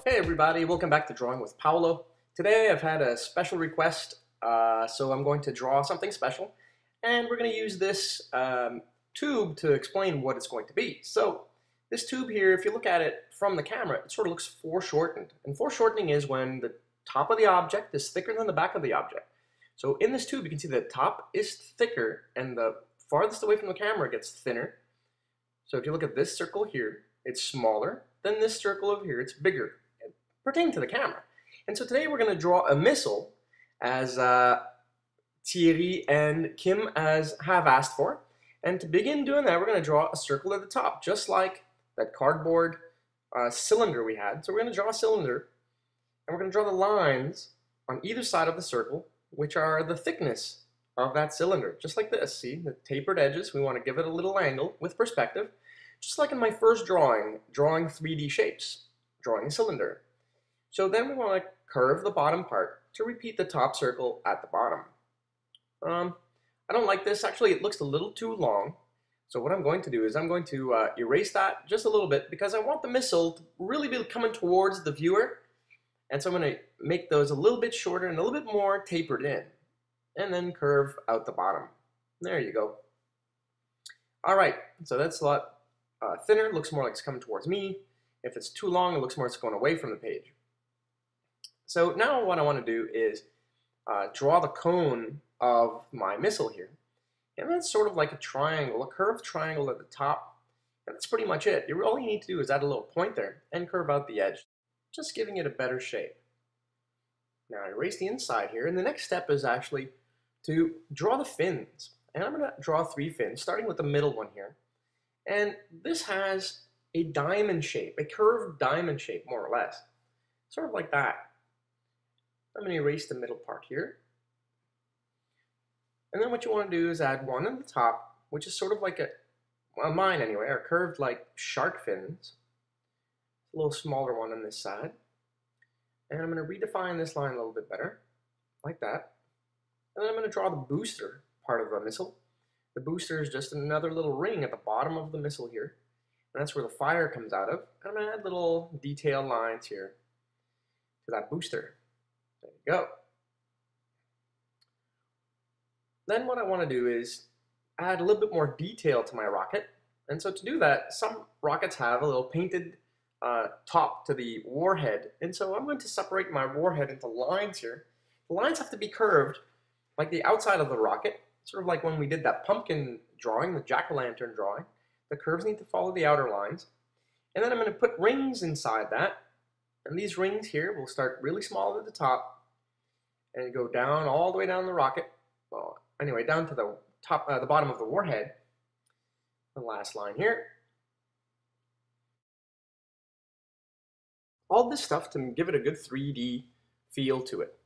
Hey everybody, welcome back to Drawing with Paolo. Today I've had a special request, so I'm going to draw something special, and we're going to use this tube to explain what it's going to be. So this tube here, if you look at it from the camera, it sort of looks foreshortened, and foreshortening is when the top of the object is thicker than the back of the object. So in this tube you can see the top is thicker and the farthest away from the camera gets thinner. So if you look at this circle here, it's smaller than this circle over here, it's bigger, pertaining to the camera. And so today we're going to draw a missile, as Thierry and Kim have asked for. And to begin doing that, we're going to draw a circle at the top, just like that cardboard cylinder we had. So we're going to draw a cylinder, and we're going to draw the lines on either side of the circle, which are the thickness of that cylinder, just like this. See, the tapered edges, we want to give it a little angle with perspective, just like in my first drawing 3D shapes, drawing a cylinder. So then we want to curve the bottom part to repeat the top circle at the bottom. I don't like this. Actually, it looks a little too long. So what I'm going to do is I'm going to erase that just a little bit, because I want the missile to really be coming towards the viewer. And so I'm going to make those a little bit shorter and a little bit more tapered in, and then curve out the bottom. There you go. All right, so that's a lot thinner. It looks more like it's coming towards me. If it's too long, it looks more like it's going away from the page. So now what I want to do is draw the cone of my missile here. And that's sort of like a triangle, a curved triangle at the top. And that's pretty much it. All you need to do is add a little point there and curve out the edge, just giving it a better shape. Now I erase the inside here, and the next step is actually to draw the fins. And I'm going to draw 3 fins, starting with the middle one here. And this has a diamond shape, a curved diamond shape, more or less. Sort of like that. I'm going to erase the middle part here. And then what you want to do is add one at the top, which is sort of like well, mine anyway, are curved like shark fins. A little smaller one on this side. And I'm going to redefine this line a little bit better, like that. And then I'm going to draw the booster part of the missile. The booster is just another little ring at the bottom of the missile here. And that's where the fire comes out of. And I'm going to add little detail lines here to that booster. There you go. Then what I want to do is add a little bit more detail to my rocket. And so to do that, some rockets have a little painted top to the warhead. And so I'm going to separate my warhead into lines here. The lines have to be curved like the outside of the rocket, sort of like when we did that pumpkin drawing, the jack-o'-lantern drawing. The curves need to follow the outer lines. And then I'm going to put rings inside that. And these rings here will start really small at the top and go down all the way down the rocket. Well, anyway, down to the top, the bottom of the warhead. The last line here. All this stuff to give it a good 3D feel to it.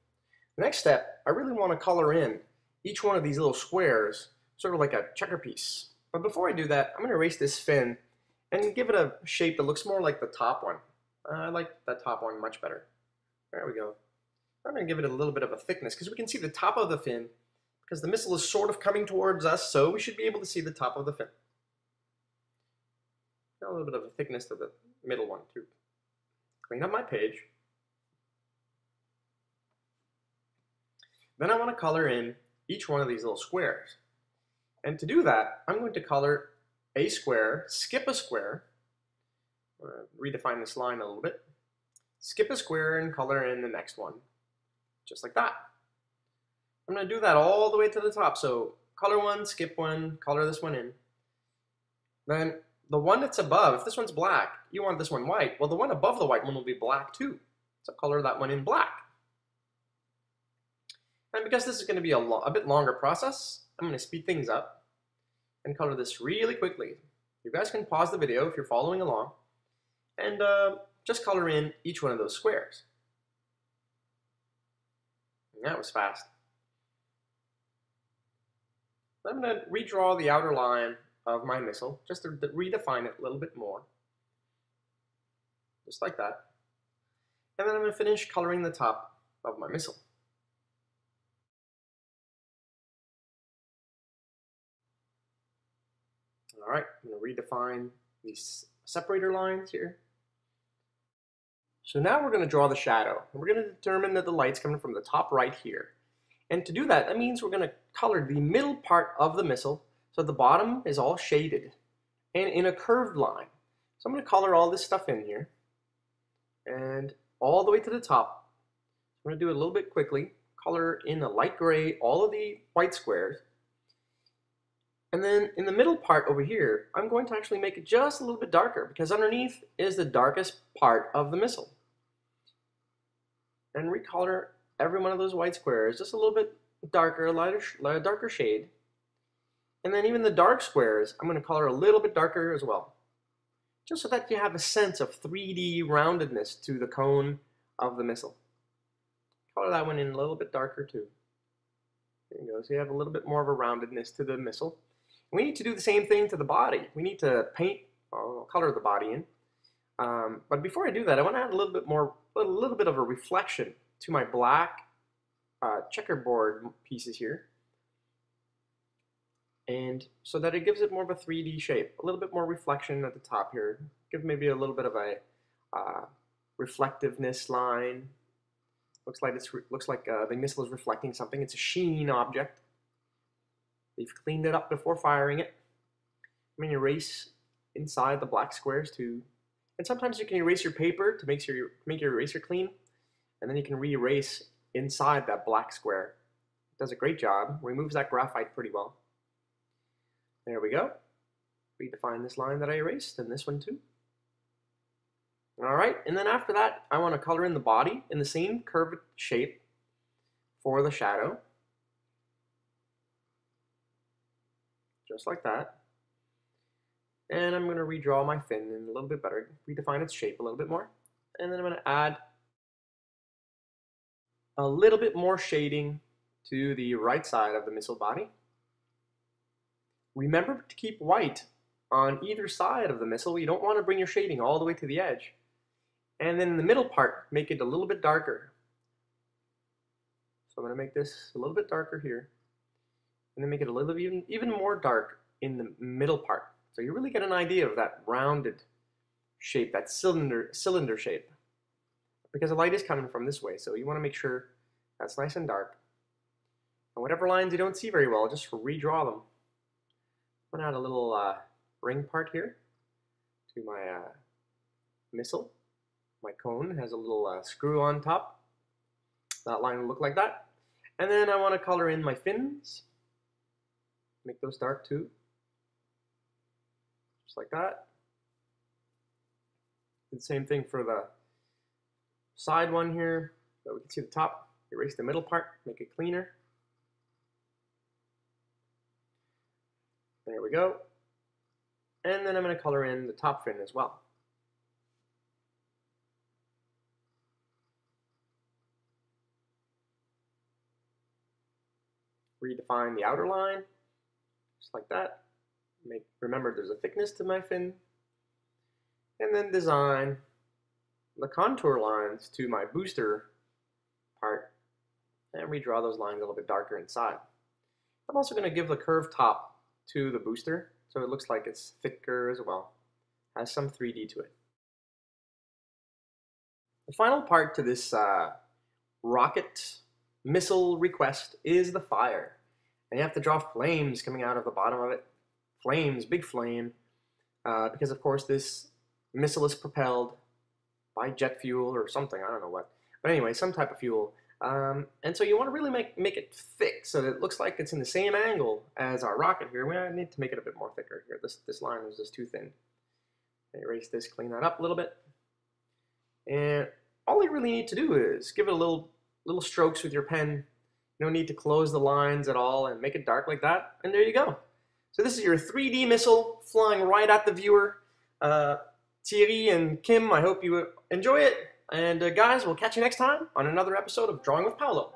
The next step, I really want to color in each one of these little squares, sort of like a checker piece. But before I do that, I'm going to erase this fin and give it a shape that looks more like the top one. I like that top one much better. There we go. I'm going to give it a little bit of a thickness, because we can see the top of the fin, because the missile is sort of coming towards us, so we should be able to see the top of the fin. A little bit of a thickness to the middle one too. Clean up my page. Then I want to color in each one of these little squares. And to do that, I'm going to color a square, skip a square, redefine this line a little bit, skip a square and color in the next one, just like that. I'm going to do that all the way to the top. So color one, skip one, color this one in. Then the one that's above, if this one's black, you want this one white. Well, the one above the white one will be black too. So color that one in black. And because this is going to be a bit longer process, I'm going to speed things up and color this really quickly. You guys can pause the video if you're following along and just color in each one of those squares. And that was fast. I'm going to redraw the outer line of my missile, just to redefine it a little bit more. Just like that. And then I'm going to finish coloring the top of my missile. All right, I'm going to redefine these separator lines here. So now we're going to draw the shadow. And we're going to determine that the light's coming from the top right here. And to do that, that means we're going to color the middle part of the missile so the bottom is all shaded and in a curved line. So I'm going to color all this stuff in here and all the way to the top. I'm going to do it a little bit quickly. Color in a light gray all of the white squares. And then in the middle part over here, I'm going to actually make it just a little bit darker because underneath is the darkest part of the missile. And recolor every one of those white squares just a little bit darker, a darker shade. And then even the dark squares, I'm going to color a little bit darker as well. Just so that you have a sense of 3D roundedness to the cone of the missile. Color that one in a little bit darker too. There you go. So you have a little bit more of a roundedness to the missile. We need to do the same thing to the body. We need to paint, or color the body in. But before I do that, I want to add a little bit of a reflection to my black checkerboard pieces here. And so that it gives it more of a 3D shape, a little bit more reflection at the top here. Give maybe a little bit of a reflectiveness line. Looks like the missile is reflecting something. It's a sheen object. You've cleaned it up before firing it. I'm going to erase inside the black squares too. And sometimes you can erase your paper to make your eraser clean, and then you can re-erase inside that black square. It does a great job. Removes that graphite pretty well. There we go. Redefine this line that I erased, and this one too. All right, and then after that, I want to color in the body in the same curved shape for the shadow. Just like that. And I'm going to redraw my fin in a little bit better, redefine its shape a little bit more. And then I'm going to add a little bit more shading to the right side of the missile body. Remember to keep white on either side of the missile. You don't want to bring your shading all the way to the edge. And then in the middle part, make it a little bit darker. So I'm going to make this a little bit darker here. And then make it a little even more dark in the middle part. So you really get an idea of that rounded shape, that cylinder shape. Because the light is coming from this way, so you want to make sure that's nice and dark. And whatever lines you don't see very well, just redraw them. I'm going to add a little ring part here to my missile. My cone has a little screw on top. That line will look like that. And then I want to color in my fins. Make those dark too. Just like that. The same thing for the side one here. So we can see the top. Erase the middle part. Make it cleaner. There we go. And then I'm going to color in the top fin as well. Redefine the outer line, just like that. Remember there's a thickness to my fin. And then design the contour lines to my booster part and redraw those lines a little bit darker inside. I'm also going to give the curved top to the booster so it looks like it's thicker as well. Has some 3D to it. The final part to this rocket missile request is the fire. And you have to draw flames coming out of the bottom of it. Flames, big flame, because of course this missile is propelled by jet fuel or something, I don't know what. But anyway, some type of fuel. And so you want to really make it thick so that it looks like it's in the same angle as our rocket here. We need to make it a bit more thicker here. This line is just too thin. Erase this, clean that up a little bit. And all you really need to do is give it a little strokes with your pen. No need to close the lines at all and make it dark like that. And there you go. So this is your 3D missile flying right at the viewer. Thierry and Kim, I hope you enjoy it. And guys, we'll catch you next time on another episode of Drawing with Paolo.